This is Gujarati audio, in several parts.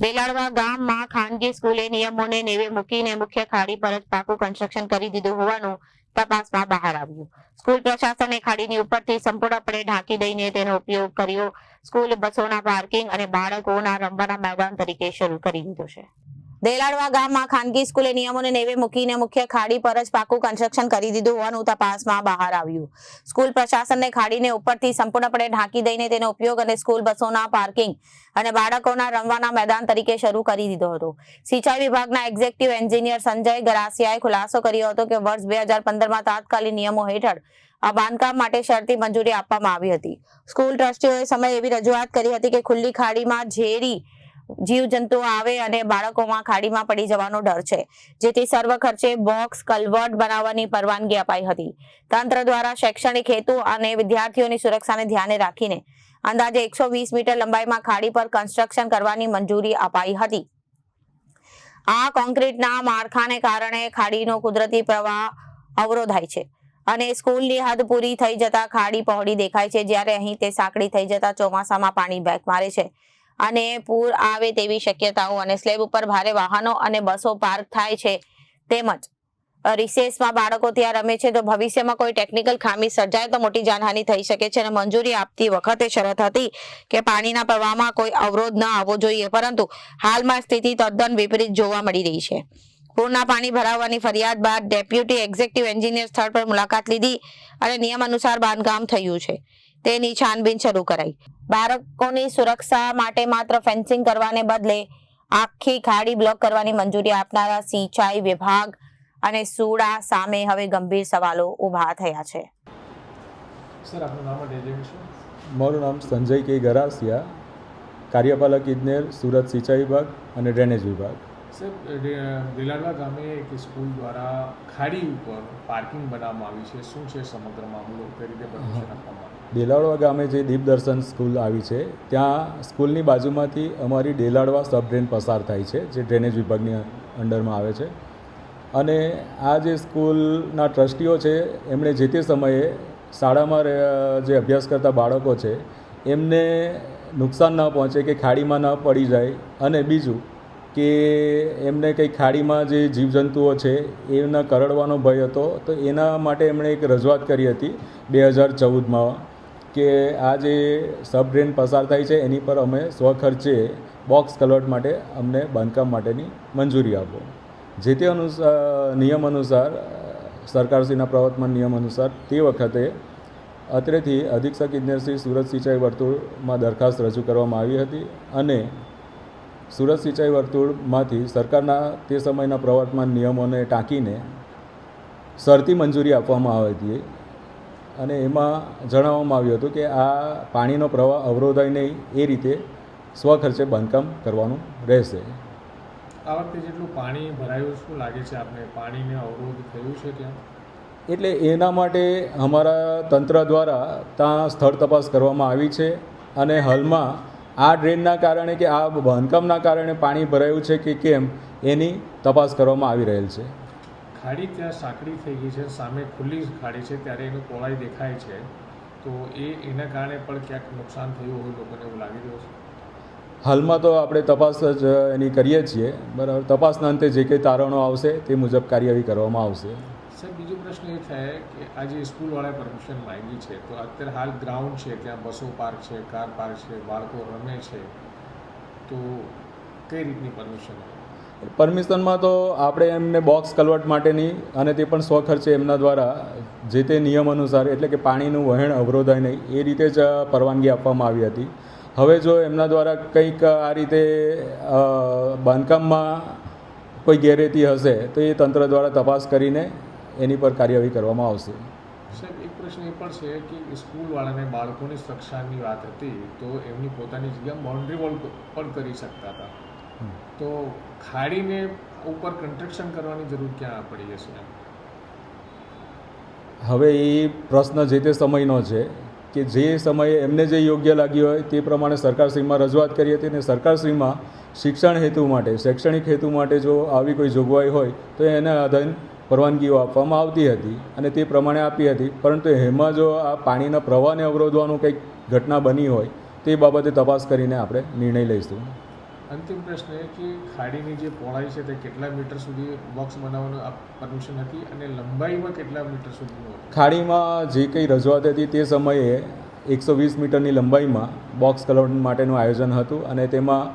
બેલાડવા ગામમાં ખાનગી સ્કૂલે નિયમોને નેવે મૂકીને મુખ્ય ખાડી પર જ પાકું કન્સ્ટ્રક્શન કરી દીધું હોવાનું તપાસમાં બહાર આવ્યું. સ્કૂલ પ્રશાસને ખાડીની ઉપરથી સંપૂર્ણપણે ઢાંકી દઈને તેનો ઉપયોગ કર્યો. સ્કૂલ બસોના પાર્કિંગ અને બાળકોના રમવાના મેદાન તરીકે શરૂ કરી દીધો છે. દેલાડવા ગામમાં ખાનગી સ્કૂલે નિયમોને નેવે મૂકીને મુખ્ય ખાડી પર જ પાકું કન્સ્ટ્રક્શન કરી દીધું હોવાનું તપાસમાં બહાર આવ્યું. સ્કૂલ પ્રશાસને ખાડીને ઉપરથી સંપૂર્ણપણે ઢાંકી દઈને તેનો ઉપયોગ અને સ્કૂલ બસોના પાર્કિંગ અને બાળકોના રમવાના મેદાન તરીકે શરૂ કરી દીધો હતો. સિંચાઈ વિભાગના એક્ઝિક્યુટિવ એન્જિનિયર સંજય ગરાસિયાએ ખુલાસો કર્યો હતો કે વર્ષ 2015માં તાત્કાલિક નિયમો હેઠળ આ બાંધકામ માટે શરતી મંજૂરી આપવામાં આવી હતી. સ્કૂલ ટ્રસ્ટીઓએ સમયે એવી રજૂઆત કરી હતી કે ખુલ્લી ખાડીમાં ઝેરી જીવજંતુઓ આવે અને બાળકોમાં ખાડીમાં પડી જવાનો ડર છે, જેથી સર્વ ખર્ચે બોક્સ કલવર્ટ બનાવવાની પરવાનગી અપાઈ હતી. તંત્ર દ્વારા શૈક્ષણિક હેતુ અને વિદ્યાર્થીઓની સુરક્ષાને ધ્યાને રાખીને અંદાજે 120 મીટર લંબાઈમાં ખાડી પર કન્સ્ટ્રક્શન કરવાની મંજૂરી અપાઈ હતી. આ કોન્ક્રીટના માળખાને કારણે ખાડીનો કુદરતી પ્રવાહ અવરોધાય છે અને સ્કૂલની હદ પૂરી થઈ જતા ખાડી પહોળી દેખાય છે, જ્યારે અહીં તે સાંકડી થઈ જતા ચોમાસામાં પાણી બેક મારે છે અને પૂર આવે તેવી શક્યતાઓ અને સ્લેબ ઉપર ભારે વાહનો અને બસો પાર્ક થાય છે. તેમજ રિસેસમાં બાળકો ત્યાં રમે છે તો ભવિષ્યમાં કોઈ ટેકનિકલ ખામી સર્જાય તો મોટી જાનહાનિ થઈ શકે છે. અને મંજૂરી આપતી વખતે શરત હતી કે પાણીના પ્રવાહમાં કોઈ અવરોધ ન આવવો જોઈએ, પરંતુ હાલમાં સ્થિતિ તદ્દન વિપરીત જોવા મળી રહી છે. પૂરના પાણી ભરાવાની ફરિયાદ બાદ ડેપ્યુટી એક્ઝિક્યુટિવ એન્જિનિયર સ્થળ પર મુલાકાત લીધી અને નિયમ અનુસાર બાંધકામ થયું છે તેની છાનબીન શરૂ કરાઈ. બાળકોની સુરક્ષા માટે માત્ર ફેન્સિંગ કરવાને બદલે આખી ખાડી બ્લોક કરવાની મંજૂરી આપનારા સિંચાઈ વિભાગ અને સુડા સામે હવે ગંભીર સવાલો ઊભા થયા છે. સર, આપનું નામ અને ડેઝિગ્નેશન? મારું નામ સંજય કે ગરાસિયા, કાર્યપાલક ઇજનેર, સુરત સિંચાઈ વિભાગ અને ડ્રેનેજ વિભાગ. સર, દેલાડવા ગામે એક સ્કૂલ દ્વારા ખાડી ઉપર પાર્કિંગ બનાવવામાં આવી છે. શું છે સમગ્ર મામલો? કઈ રીતે પરમિશન આપવામાં આવી? ડેલાડવા ગામે જે દીપદર્શન સ્કૂલ આવી છે ત્યાં સ્કૂલની બાજુમાંથી અમારી ડેલાડવા સબ ડ્રેન પસાર થાય છે, જે ડ્રેનેજ વિભાગની અંડરમાં આવે છે. અને આ જે સ્કૂલના ટ્રસ્ટીઓ છે એમણે જે તે સમયે શાળામાં જે અભ્યાસ કરતા બાળકો છે એમને નુકસાન ન પહોંચે, કે ખાડીમાં ન પડી જાય, અને બીજું કે એમને કંઈ ખાડીમાં જે જીવજંતુઓ છે એના કરડવાનો ભય હતો, તો એના માટે એમણે એક રજૂઆત કરી હતી 2014માં કે આ જે સબ ડ્રેન પસાર થાય છે એની પર અમે સ્વખર્ચે બોક્સ કલવર્ટ માટે અમને બાંધકામ માટેની મંજૂરી આપો. જે તે નિયમ અનુસાર, સરકારશ્રીના પ્રવર્તમાન નિયમ અનુસાર તે વખતે અત્રેથી અધિક્ષક ઇજનેરશ્રી સુરત સિંચાઈ વર્તુળમાં દરખાસ્ત રજૂ કરવામાં આવી હતી અને સુરત સિંચાઈ વર્તુળમાંથી સરકારના તે સમયના પ્રવર્તમાન નિયમોને ટાંકીને શરતી મંજૂરી આપવામાં આવી હતી. અને એમાં જણાવવામાં આવ્યું હતું કે આ પાણીનો પ્રવાહ અવરોધાય નહીં એ રીતે સ્વખર્ચે બાંધકામ કરવાનું રહેશે. આ વખતે જેટલું પાણી ભરાયું, શું લાગે છે આપને? પાણીને અવરોધ થયું છે ત્યાં? એટલે એના માટે અમારા તંત્ર દ્વારા ત્યાં સ્થળ તપાસ કરવામાં આવી છે અને હાલમાં આ ડ્રેનના કારણે કે આ બાંધકામના કારણે પાણી ભરાયું છે કે કેમ એની તપાસ કરવામાં આવી રહેલ છે. ખાડી ત્યાં સાંકડી થઈ ગઈ છે, સામે ખુલ્લી ખાડી છે, ત્યારે એનું પહોળાઈ દેખાય છે, તો એના કારણે પણ ક્યાંક નુકસાન થયું હોય લોકોને એવું લાગી રહ્યું છે? હાલમાં તો આપણે તપાસ જ એની કરીએ છીએ, બરાબર. તપાસના અંતે જે કંઈ તારણો આવશે તે મુજબ કાર્યવાહી કરવામાં આવશે. સર, બીજો પ્રશ્ન એ થાય કે આ જે સ્કૂલવાળાએ પરમિશન માંગી છે, તો અત્યારે હાલ ગ્રાઉન્ડ છે, ત્યાં બસો પાર્ક છે, કાર પાર્ક છે, બાળકો રમે છે, તો કઈ રીતની પરમિશન? પરમિશનમાં તો આપણે એમને બોક્સ કલવર્ટ માટેની અને તે પણ સ્વખર્ચે એમના દ્વારા જે તે નિયમ અનુસાર, એટલે કે પાણીનું વહેણ અવરોધાય નહીં એ રીતે જ પરવાનગી આપવામાં આવી હતી. હવે જો એમના દ્વારા કંઈક આ રીતે બાંધકામમાં કોઈ ગેરરીતિ હશે તો એ તંત્ર દ્વારા તપાસ કરીને એની પર કાર્યવાહી કરવામાં આવશે. સાહેબ, એક પ્રશ્ન એ પણ છે કે સ્કૂલવાળાને બાળકોની સુરક્ષાની વાત હતી તો એમની પોતાની જગ્યા બાઉન્ડ્રી વોલ પણ કરી શકતા હતા, તો ખાડીને ઉપર કન્સ્ટ્રક્શન કરવાની જરૂર ક્યાં પડી જશે? હવે એ પ્રશ્ન જે તે સમયનો છે કે જે સમયે એમને જે યોગ્ય લાગ્યું હોય તે પ્રમાણે સરકારશ્રીમાં રજૂઆત કરી હતી અને સરકારશ્રીમાં શિક્ષણ હેતુ માટે, શૈક્ષણિક હેતુ માટે જો આવી કોઈ જોગવાઈ હોય તો એના આધારે પરવાનગીઓ આપવામાં આવતી હતી અને તે પ્રમાણે આપી હતી. પરંતુ એમાં જો આ પાણીના પ્રવાહને અવરોધવાનું કંઈક ઘટના બની હોય તે બાબતે તપાસ કરીને આપણે નિર્ણય લઈશું. અંતિમ પ્રશ્ન એ કે ખાડીની જે પહોળાઈ છે તે કેટલા મીટર સુધી બોક્સ બનાવવાનું પરમિશન હતી અને લંબાઈમાં કેટલા મીટર સુધીનું હતું? ખાડીમાં જે કંઈ રજૂઆત હતી તે સમયે 120 મીટરની લંબાઈમાં બોક્સ કલર માટેનું આયોજન હતું અને તેમાં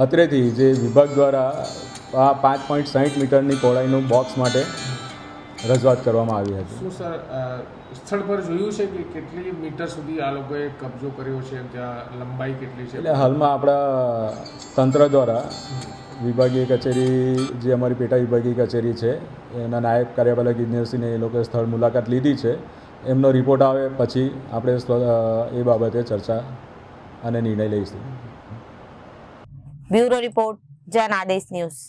અત્રેથી જે વિભાગ દ્વારા આ 5.60 મીટરની પહોળાઈનું બોક્સ માટે રજૂઆત કરવામાં આવી હતી. શું સર સ્થળ પર જોયું છે કે કેટલી મીટર સુધી આ લોકોએ કબજો કર્યો છે, ત્યાં લંબાઈ કેટલી છે? એટલે હાલમાં આપણા તંત્ર દ્વારા વિભાગીય કચેરી જે અમારી પેટા વિભાગીય કચેરી છે એના નાયબ કાર્યપાલક ઇજનેરશ્રીને એ લોકોએ સ્થળ મુલાકાત લીધી છે. એમનો રિપોર્ટ આવે પછી આપણે એ બાબતે ચર્ચા અને નિર્ણય લઈશું. બ્યુરો રિપોર્ટ, જન આદેશ ન્યૂઝ.